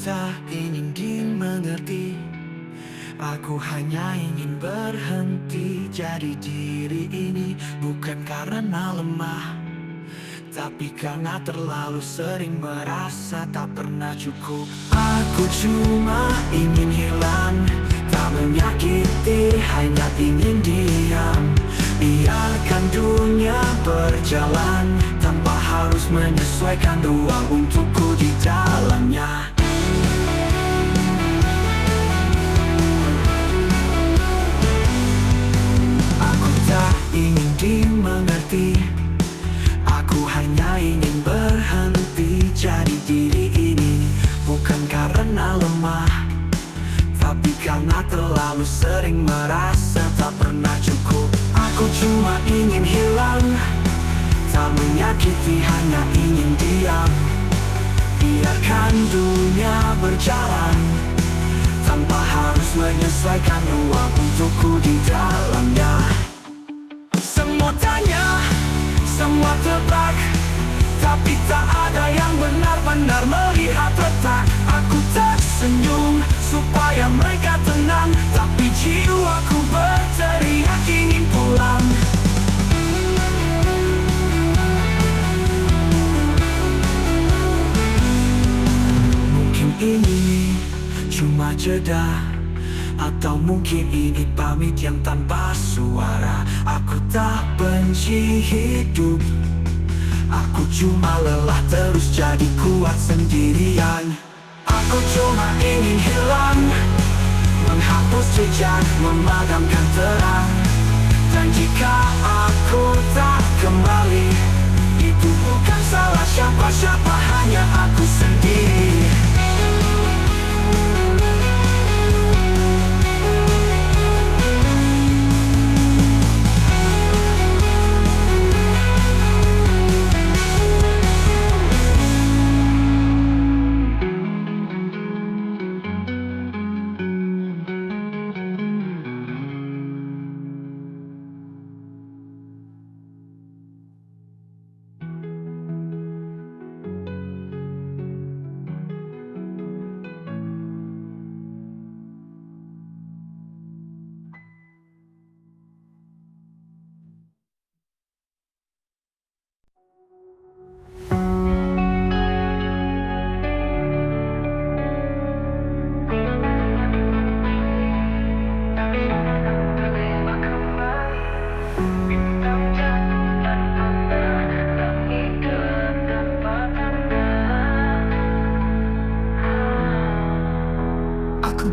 tak ingin dimengerti. Aku hanya ingin berhenti jadi diri ini. Bukan karena lemah, tapi karena terlalu sering merasa tak pernah cukup. Aku cuma ingin hilang, tak menyakiti, hanya ingin diam. Biarkan dunia berjalan tanpa harus menyesuaikan ruang untukku di dalamnya. Aku tak ingin dimengerti. Aku hanya ingin berhenti jadi diri ini. Bukan karena lemah, tapi karena terlalu sering merasa tak pernah cukup. Aku cuma ingin hilang, tak menyakiti, hanya ingin diam. Biarkan dunia berjalan tanpa harus menyesuaikan ruang untukku di dalamnya. Semua tanya, semua tebak, tapi tak ada yang benar-benar melihat retak. Aku tersenyum supaya mereka tenang, tapi jiwaku berteriak ingin pulang. Mungkin ini cuma jeda, atau mungkin ini pamit yang tanpa suara. Aku tak benci hidup, aku cuma lelah terus jadi kuat sendirian. Aku cuma ingin hilang, menghapus jejak, memadamkan terang. Dan jika aku tak kembali, itu bukan salah siapa-siapa, hanya aku sendiri.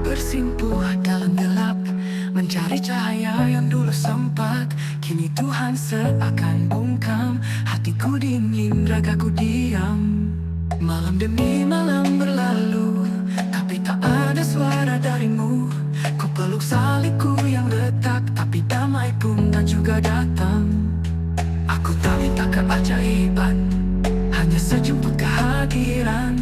Bersimpuh dalam gelap, mencari cahaya yang dulu sempat. Kini Tuhan seakan bungkam, hatiku dingin, ragaku diam. Malam demi malam berlalu, tapi tak ada suara darimu. Kau peluk salibku yang retak, tapi damai pun tak juga datang. Aku tak minta keajaiban, hanya sejumput kehadiran.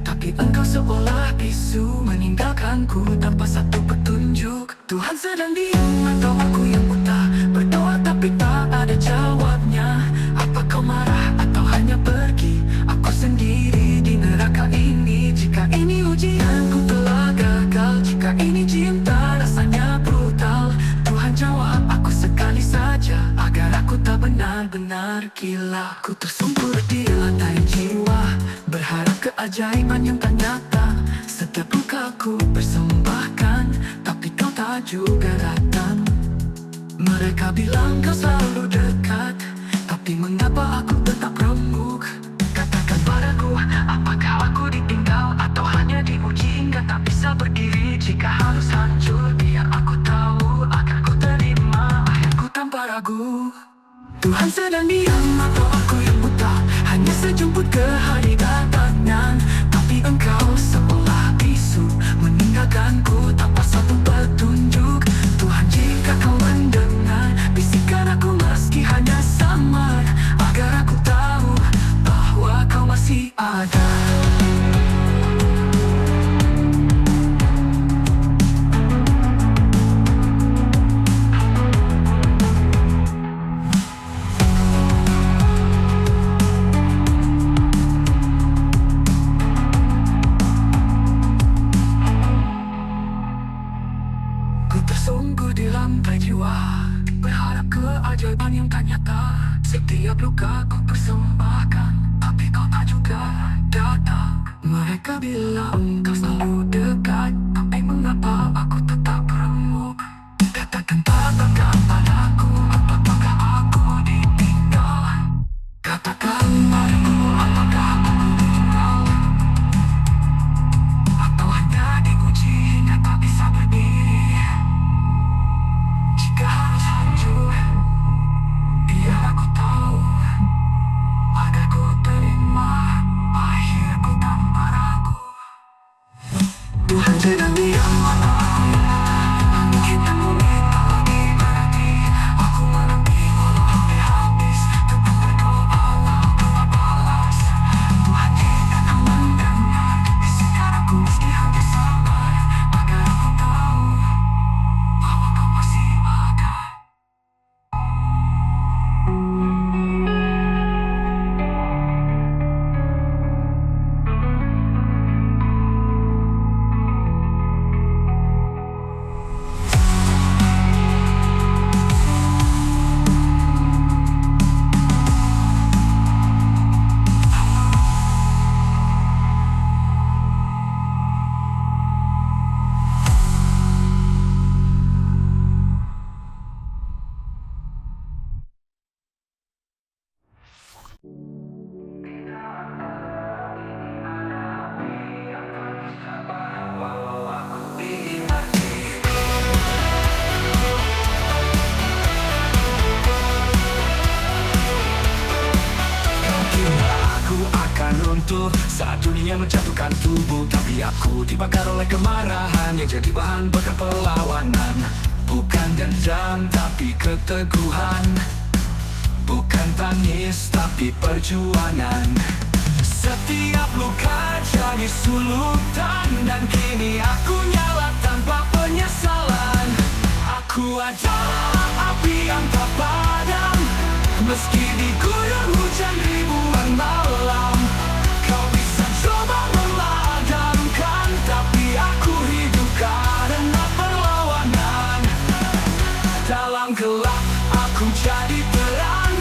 Tapi engkau seolah bisu, meninggalkanku tanpa satu petunjuk. Tuhan sedang diam atau aku yang buta, berdoa tapi tak ada jawabnya. Apa kau marah atau hanya pergi? Aku sendiri di neraka ini. Jika ini ujian ku telah gagal, jika ini cinta rasanya brutal, Tuhan jawab aku sekali saja, agar aku tak benar-benar gila. Ku tersungkur di lantai jiwa, berharap keajaiban yang tak nyata. Setiap lukaku persembahkan, tapi kau tak juga datang. Mereka bilang kau selalu dekat, tapi mengapa aku tetap remuk? Katakan padaku, apakah aku ditinggal atau hanya diuji hingga tak bisa berdiri? Jika harus hancur, biar aku tahu akan ku terima akhirku tanpa ragu. Tuhan sedang diam atau aku yang buta, hanya sejumput kehadirannya. Tapi engkau seolah bisu, meninggalkanku tanpa satu petunjuk. Tuhan, jika kau mendengar bisikan aku meski hanya samar, agar aku tahu bahwa kau masih ada. jawaban yang tak nyata. Setiap luka ku persembahkan, tapi kau tak juga datang. Mereka bilang kau selalu dekat, tapi mengapa aku tetap remuk? Katakan padaku, apakah aku ditinggal? Katakan padaku, apakah aku tinggal? Atau hanya diuji hingga tak bisa berdiri? Jika harus hancur, biar aku tahu agar ku terima akhirku tanpa ragu. Tuhan sedang diam, kita meminta lagi berarti aku menanti walau sampai habis. Tetap berdoa lalu balas. Tuhan tidak akan mendengar bisikan aku meski hampir sabar, agar aku tahu bahwa kau masih ada. Aku akan runtuh saat dunia menjatuhkan tubuh, tapi aku dibakar oleh kemarahan yang jadi bahan bakar perlawanan. Bukan dendam tapi keteguhan, bukan tangis tapi perjuangan. Setiap luka jadi sulutan, dan kini aku nyala tanpa penyesalan. Aku adalah api yang tak padam, meski diguyur hujan ribuan malam. Kau bisa coba memadamkan, tapi aku hidup karena perlawanan. Dalam gelap aku jadi terang,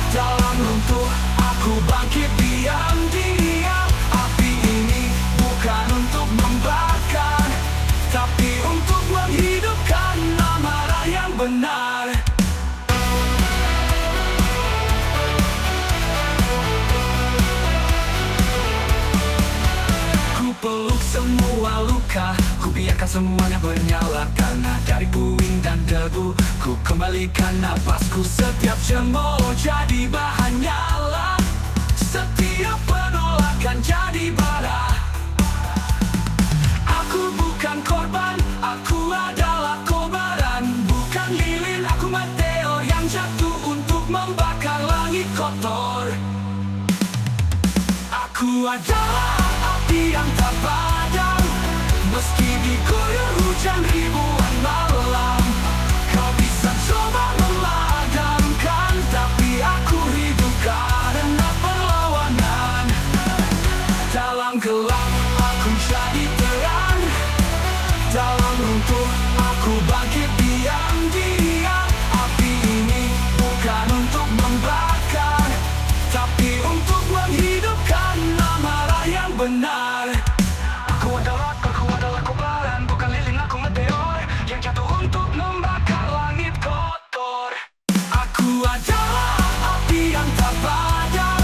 dalam runtuh aku bangkit diam-diam. Api ini bukan untuk membakar, tapi untuk menghidupkan amarah yang benar. Ku peluk semua luka, ku biarkan semuanya bernyala. Karena dari puing dan debu, ku kembalikan napasku. Setiap cemooh jadi bahan nyala, setiap penolakan jadi bara. Aku bukan korban, aku adalah kobaran. Bukan lilin, aku meteor yang jatuh untuk membakar langit kotor. Aku adalah api yang tak padam, meski diguyur hujan ribuan malam. Kau bisa coba memadamkan, tapi aku hidup karena perlawanan. Dalam gelap aku jadi terang, dalam runtuh aku bangkit diam-diam. Api ini bukan untuk membakar, tapi untuk menghidupkan amarah yang benar. Aku adalah kobaran, bukan lilin, aku meteor yang jatuh untuk membakar langit kotor. Aku adalah api yang tak padam,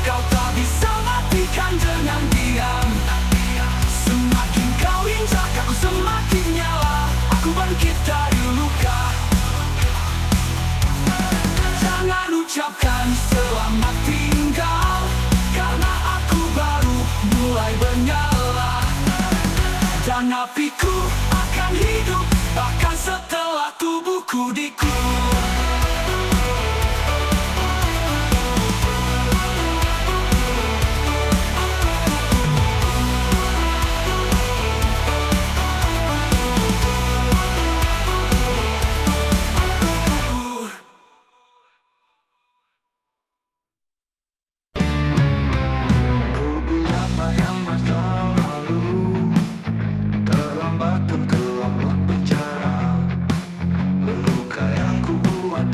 kau tak bisa matikan dengan diam. Semakin kau injak aku semakin nyala, aku bangkit dari luka. Jangan ucapkan selamat tinggal, karena aku baru mulai bernyala. Dan apiku akan hidup bahkan setelah tubuhku dikubur. Beberapa yang masa lalu terlambat bicara. Luka yang ku buat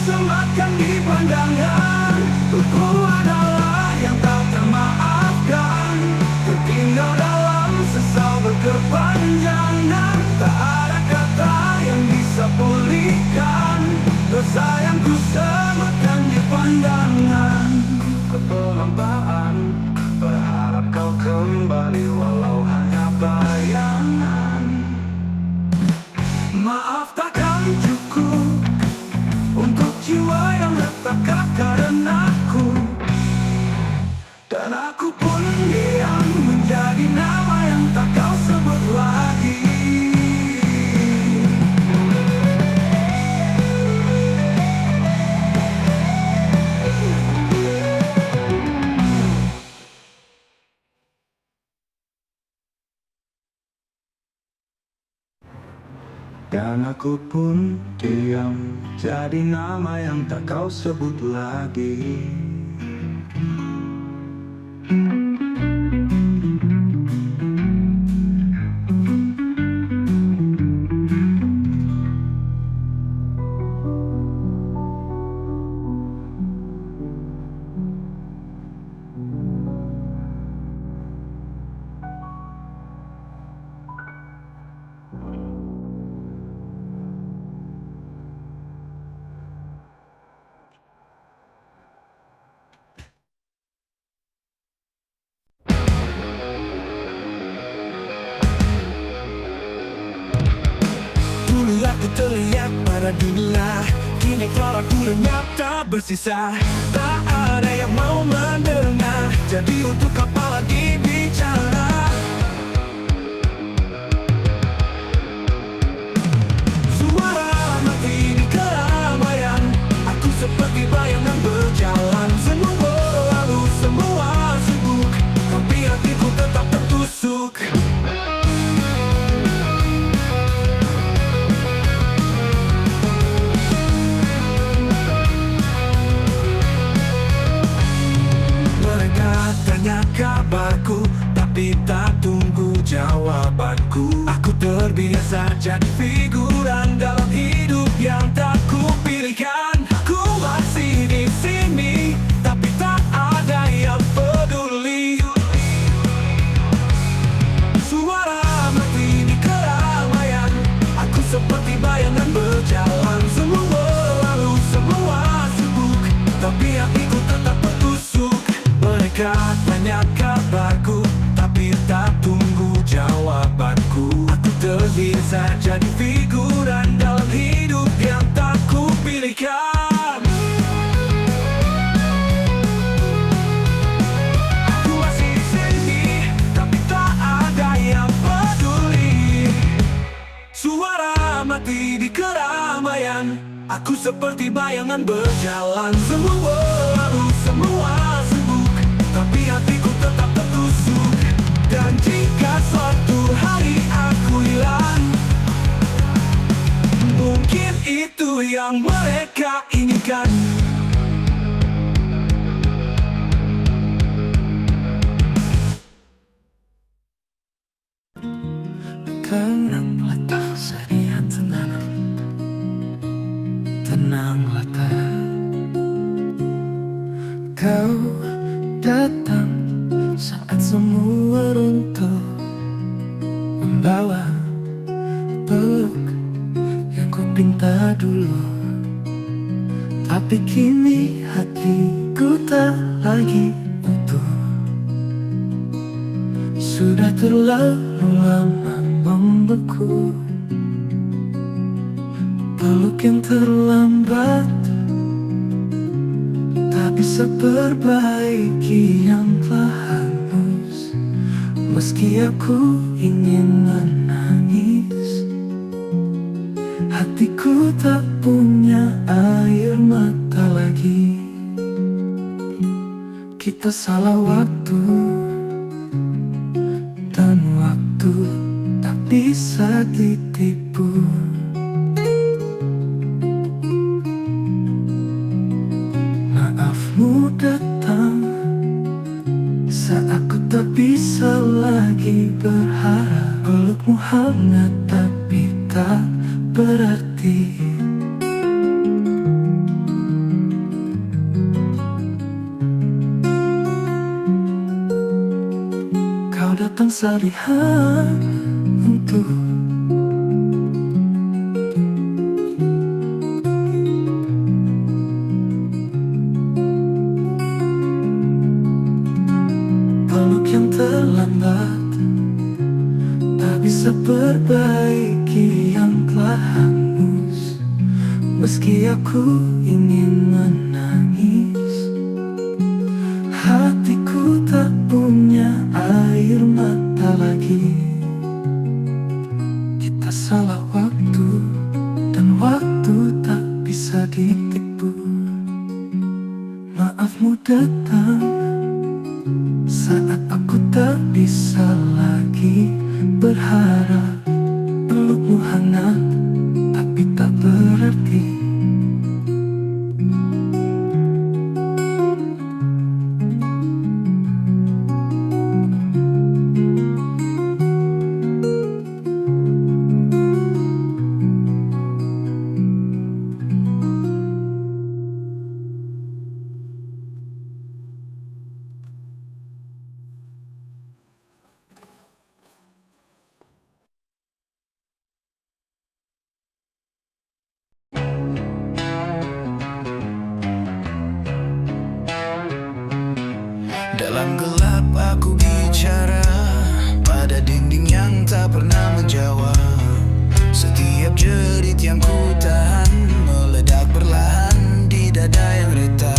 sematkan di pandangan. Aku adalah yang tak termaafkan, tertinggal dalam sesal berkepanjangan. Tak ada kata yang bisa pulihkan dosa yang ku sematkan di pandangan. Keterlambaan, berharap kau kembali walau hanya bayangan. Maaf takkan cukup untuk jiwa yang retak karenaku, dan aku pun diam menjadi nama yang tak kau sebut lagi. Dan aku pun diam jadi nama yang tak kau sebut lagi. Dulu aku terlihat pada dunia, kini kalau aku lenyap tak bersisa. Tak ada yang mau mendengar, jadi untuk apa lagi bicara? Suara mati di keramaian, aku seperti bayangan berjalan. Semua berlalu, semua sibuk, tapi hatiku tetap tertusuk. Tanya kabarku, tapi tak tunggu jawabanku. Aku terbiasa jadi figuran dalam hidup yang tak kupilihkan. Aku masih di sini, tapi tak ada yang peduli. Suara mati di keramaian, aku seperti bayangan berjalan. Semua berlalu, semua sibuk, tapi hatiku tetap tertusuk. Mereka tanya kabarku, tapi tak tunggu jawabanku. Aku terbiasa jadi figuran dalam hidup yang tak kupilihkan. Aku masih di sini, tapi tak ada yang peduli. Suara mati di keramaian, aku seperti bayangan berjalan. Semua berlalu, semua sibuk, tapi hatiku tetap tertusuk. Dan jika suatu hari aku hilang, mungkin itu yang mereka inginkan. Tenanglah tak sayang, tenang, tenanglah tak. Kau datang saat semua runtuh, membawa peluk yang ku pinta dulu. Tapi kini hatiku tak lagi utuh. Sudah terlalu lama membeku, peluk yang terlambat tak bisa perbaiki yang telah hangus. Meski aku ingin menangis, hatiku tak punya air mata lagi. Kita salah waktu, dan waktu tak bisa ditipu. Maafmu datang saat aku tak bisa lagi berharap. Pelukmu hangat tapi tak berarti. salihan untuk peluk yang terlambat tak bisa perbaiki yang telah hangus. Meski aku ingin menangis, hatiku tak punya air mata lagi. Kita salah waktu, dan waktu tak bisa ditipu. Maafmu datang saat aku tak bisa lagi berharap. Pelukmu hangat tapi tak berarti. Dalam gelap aku bicara pada dinding yang tak pernah menjawab. Setiap jerit yang ku tahan meledak perlahan di dada yang retak.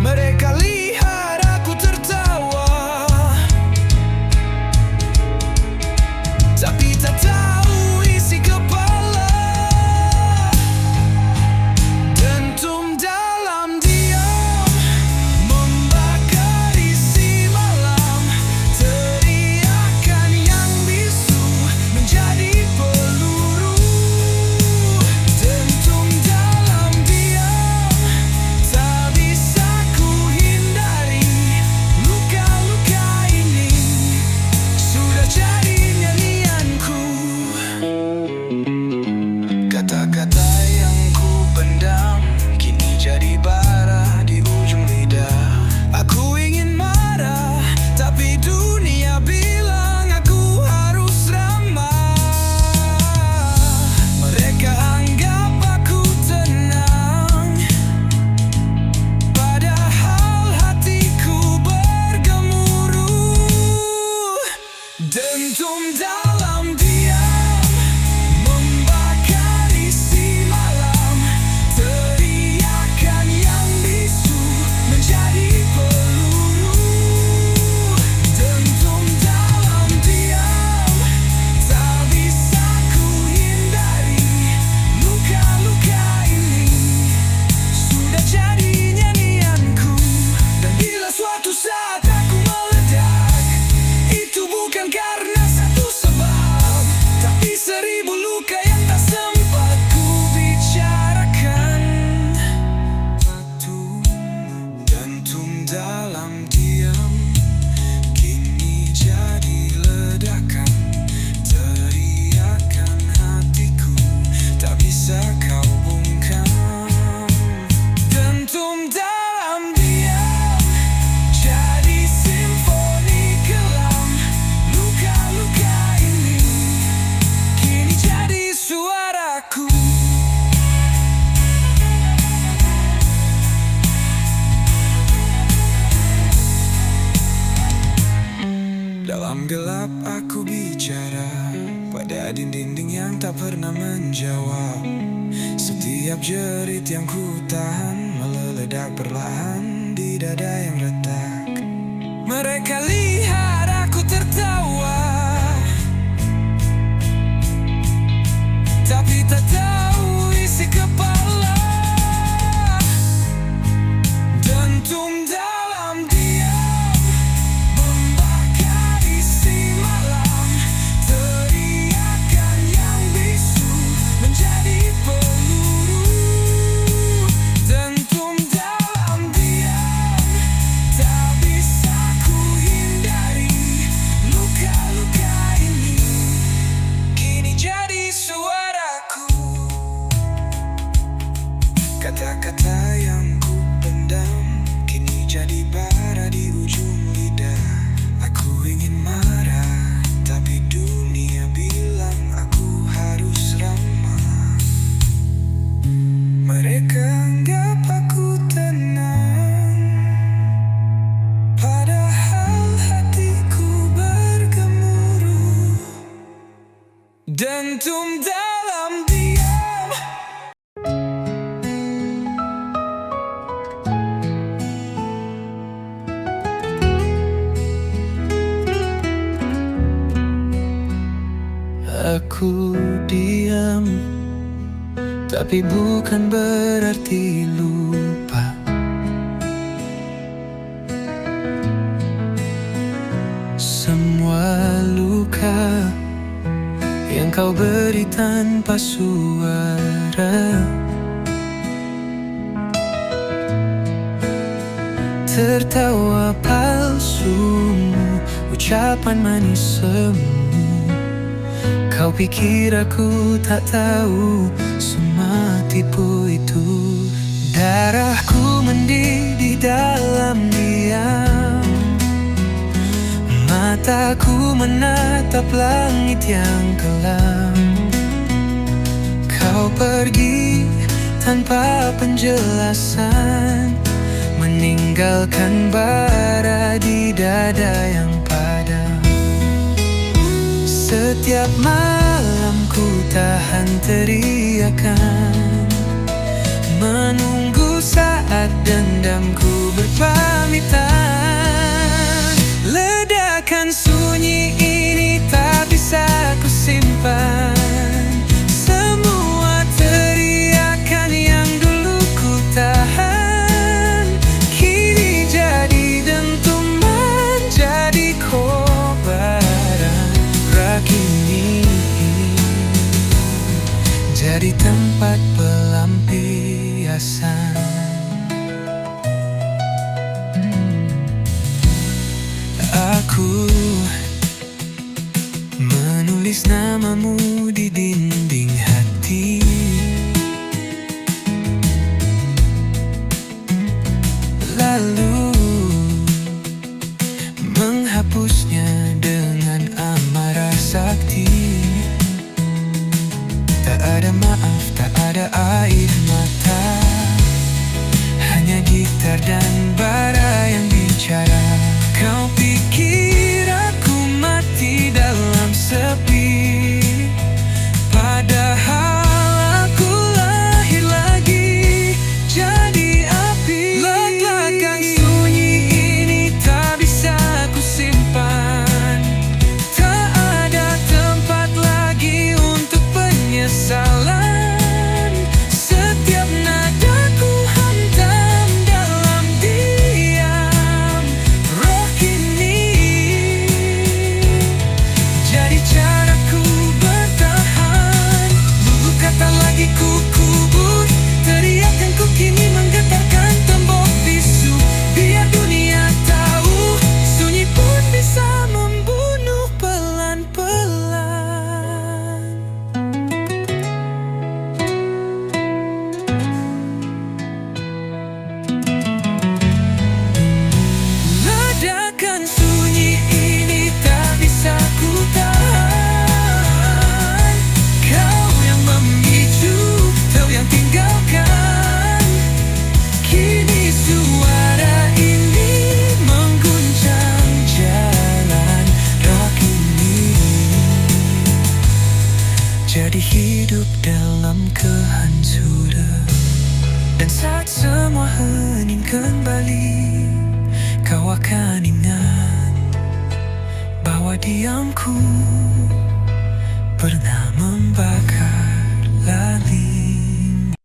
Mereka lihat aku tertawa, tapi tak tahu isi kepala. Dentum dalam diam membakar isi malam. Teriakan yang bisu menjadi peluru. Dentum dalam diam tak bisa ku hindari. Luka-luka ini sudah jadi nyanyianku. Kata-kata yang ku pendam kini jadi bara di ujung lidah. Aku ingin marah, tapi dunia bilang aku harus ramah. Mereka anggap aku tenang, padahal hatiku bergemuruh. Dentum dalam diam membakar isi malam. Teriakan yang bisu menjadi peluru. Dentum dalam diam tak bisa ku hindari. Luka-luka ini sudah jadi nyanyianku. Dan bila suatu saat aku meledak, itu bukan karena satu sebab, tapi seribu luka yang tak sempat ku bicarakan. Dentum dalam diam kini jadi ledakan. Teriakan hatiku tak bisa kau bungkam. Dentum dalam diam jadi simfoni kelam. Luka-luka ini kini jadi suaraku. Dalam gelap aku bicara pada dinding yang tak pernah menjawab. Setiap jerit yang ku tahan meledak perlahan di dada yang retak. Mereka lihat aku tertawa, tapi tak tahu isi kepala. Dentum dalam diam membakar isi malam. Teriakan yang bisu menjadi peluru. Dentum dalam diam tak bisa ku hindari. Luka-luka ini kini jadi suaraku. Kata-kata yang ku pendam kini jadi bara di ujung lidah. Aku ingin marah, aku diam, tapi bukan berarti lupa. Semua luka yang kau beri tanpa suara, tertawa palsumu, ucapan manis semu. Kau pikir aku tak tahu semua tipu itu. Darahku mendidih dalam diam, mataku menatap langit yang kelam. Kau pergi tanpa penjelasan, meninggalkan bara di dada yang padam. Setiap malam ku tahan teriakan, menunggu saat dendamku berpamitan. Ledakan sunyi ini tak bisa ku simpan. Semua teriakan yang dulu ku tahan, kini jadi dentuman, jadi kobaran. Kini jadi tempat pelampiasan. Aku menulis namamu di dinding hati, lalu menghapusnya dengan amarah sakti. Tak ada maaf, tak ada air mata, hanya gitar dan bara yang bicara. Kau pikir aku mati dalam sepi, padahal aku lahir lagi jadi api. Ledakan sunyi ini tak bisa ku simpan, tak ada tempat lagi untuk penyesalan. Setiap nada ku hantam dalam diam. Roh ini jadi caraku bertahan. Dulu kata lagi ku kubur, teriakanku kini menggetarkan tembok bisu. Biar dunia tahu, sunyi pun bisa membunuh pelan-pelan. Ledakan sunyi ini tak bisa ku tahan. Kau yang memicu, kau yang tinggalkan. Kini suara ini mengguncang jalan. Rock ini jadi hidup dalam kehancuran. Dan saat semua hening kembali, kau akan ingat bahwa diamku pernah membakar lalin.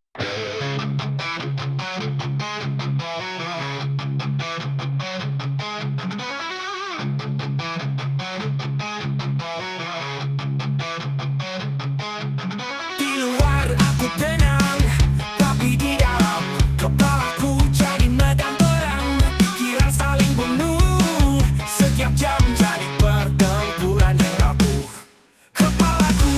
Di luar aku tenang, tapi di dalam kepalaku jadi medan perang. Pikiran saling bunuh, setiap jam jadi pertempuran yang rapuh. Kepalaku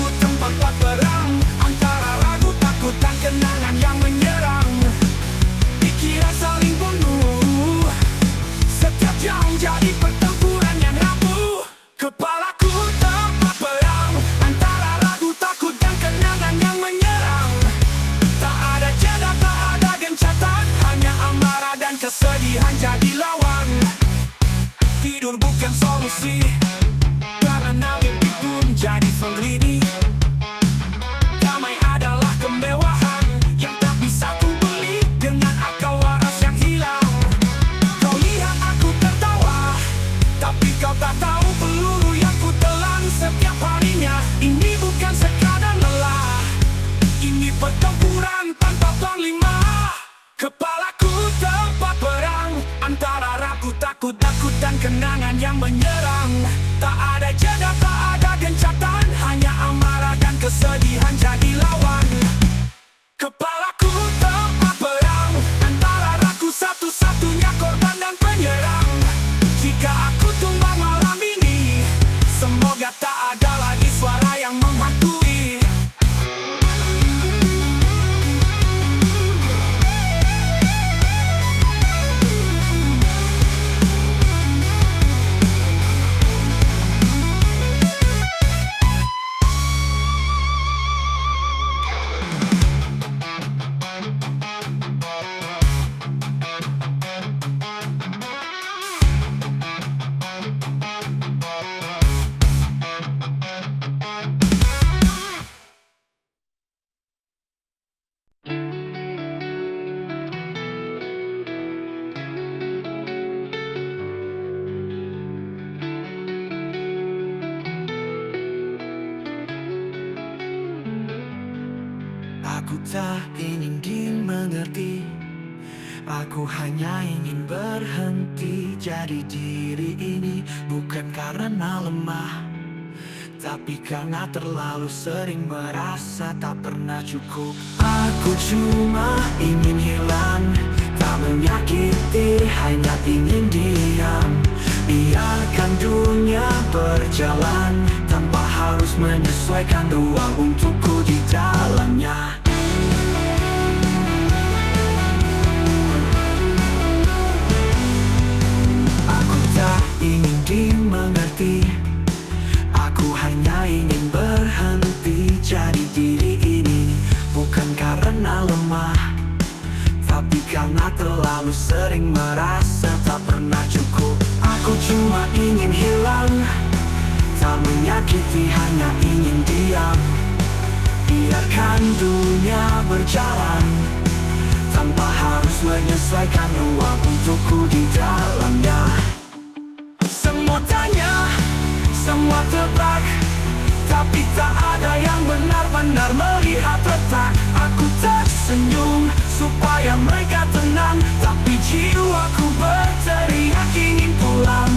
Takut dan kenangan yang menyerang. Tak ada jeda, tak ada gencatan, hanya amarah dan kesedihan jadi lawan. Kepalaku tempat perang, antara ragu satu-satunya korban dan penyerang. Jika aku tumbang malam ini, semoga tak ada lagi suara yang menghantui. Aku tak ingin dimengerti, aku hanya ingin berhenti jadi diri ini. Bukan karena lemah, tapi karena terlalu sering merasa tak pernah cukup. Aku cuma ingin hilang, tak menyakiti, hanya ingin diam. Biarkan dunia berjalan tanpa harus menyesuaikan ruang untukku di dalamnya. Aku tak ingin dimengerti, aku hanya ingin berhenti jadi diri ini. Bukan karena lemah, tapi karena terlalu sering merasa tak pernah cukup. Aku cuma ingin hilang, tak menyakiti, hanya ingin diam. Biarkan dunia berjalan tanpa harus menyesuaikan ruang untukku di dalamnya. Semua tanya, semua tebak, tapi tak ada yang benar-benar melihat retak. Aku tersenyum supaya mereka tenang, tapi jiwaku berteriak ingin pulang.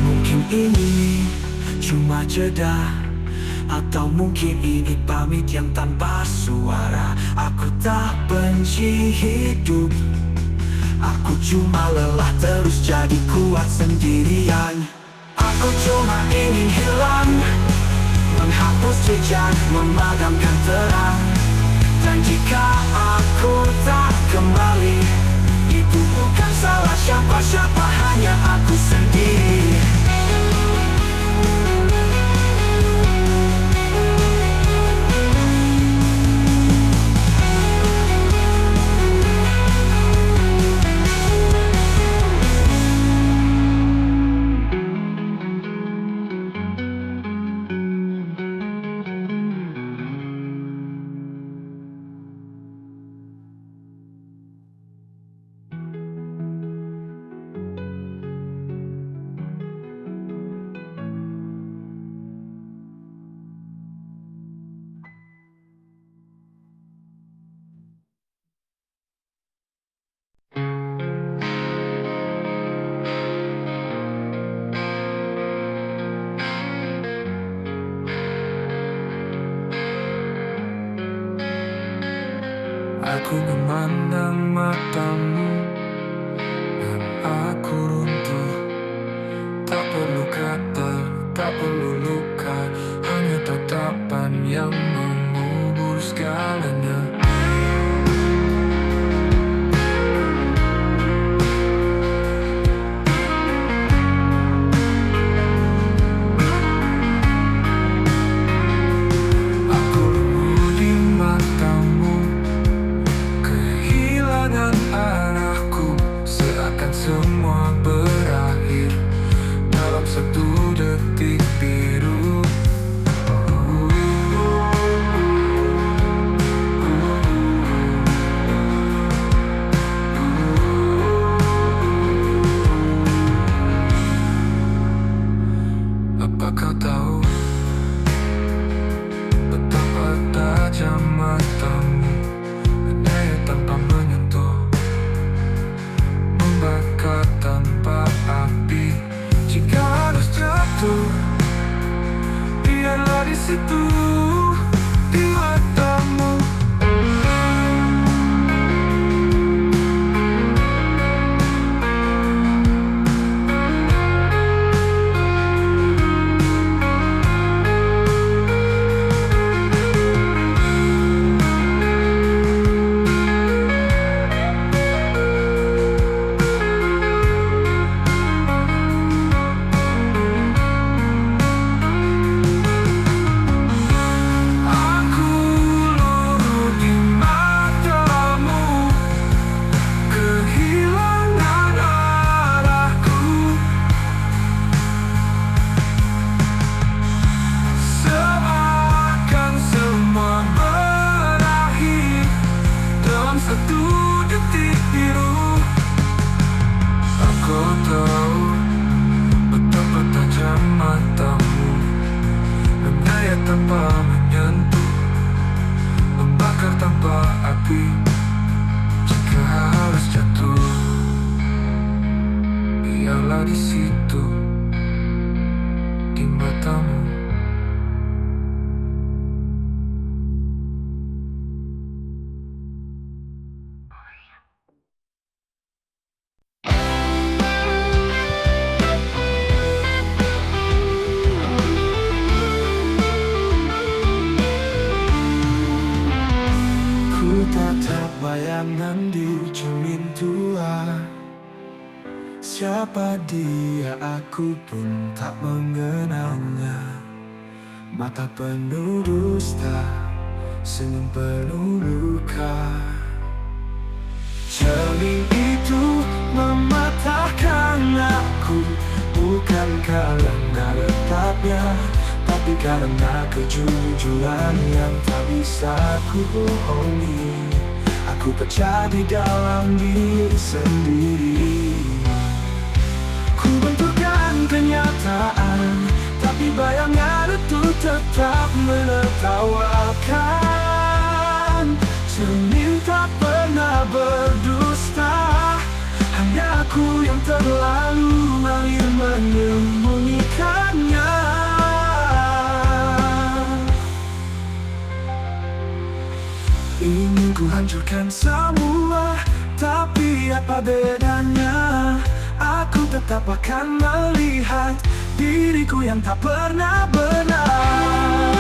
Mungkin ini cuma jeda, atau mungkin ini pamit yang tanpa suara. Aku tak benci hidup, aku cuma lelah terus jadi kuat sendirian. Aku cuma ingin hilang, menghapus jejak, memadamkan terang. Dan jika aku tak kembali, itu bukan salah siapa-siapa, hanya aku sendiri. Aku memandang matamu dan aku runtuh. Tak perlu kata, tak perlu luka, hanya tatapan yang mengubur segalanya. Aku lumpuh di matamu, kehilangan arahku, seakan semua berakhir dalam satu detik biru. situ di matamu. Aku luluh di matamu, kehilangan arahku. Seakan semua berakhir dalam satu detik biru. Aku tahu betapa tajam matamu, menyayat tanpa menyentuh, membakar tanpa api. Jika harus jatuh, biarlah di situ di matamu. Ku tatap bayangan di cermin tua. Siapa dia, aku pun tak mengenalnya. Mata penuh dusta, senyum penuh luka. Cermin itu mematahkan aku, bukan karena letaknya, tapi karena kejujuran yang tak bisa ku bohongi. Aku pecah di dalam diri sendiri. Ku benturkan kenyataan, tapi bayangan itu tetap menertawakan. Cermin tak pernah berdusta, hanya aku yang terlalu mahir menyembunyikannya. Ingin ku hancurkan semua, tapi apa bedanya? Aku tetap akan melihat diriku yang tak pernah benar.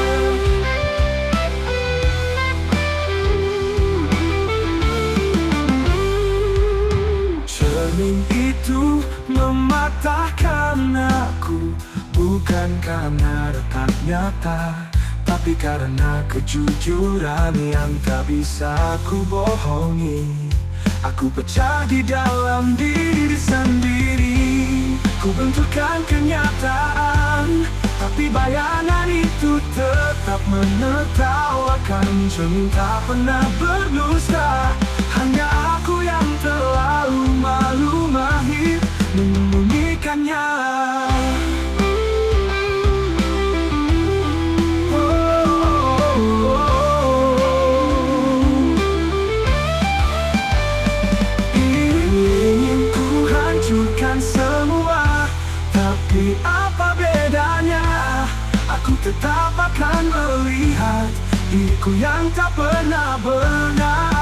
Cermin itu mematahkan aku, bukan karena retak nyata, tapi karena kejujuran yang tak bisa ku bohongi. Aku pecah di dalam diri sendiri. Ku benturkan kenyataan, tapi bayangan itu tetap menertawakan. Cermin tak pernah berdusta, hanya aku yang terlalu malu mahir menyembunyikannya. Semua, tapi apa bedanya? Aku tetap akan melihat diriku yang tak pernah benar.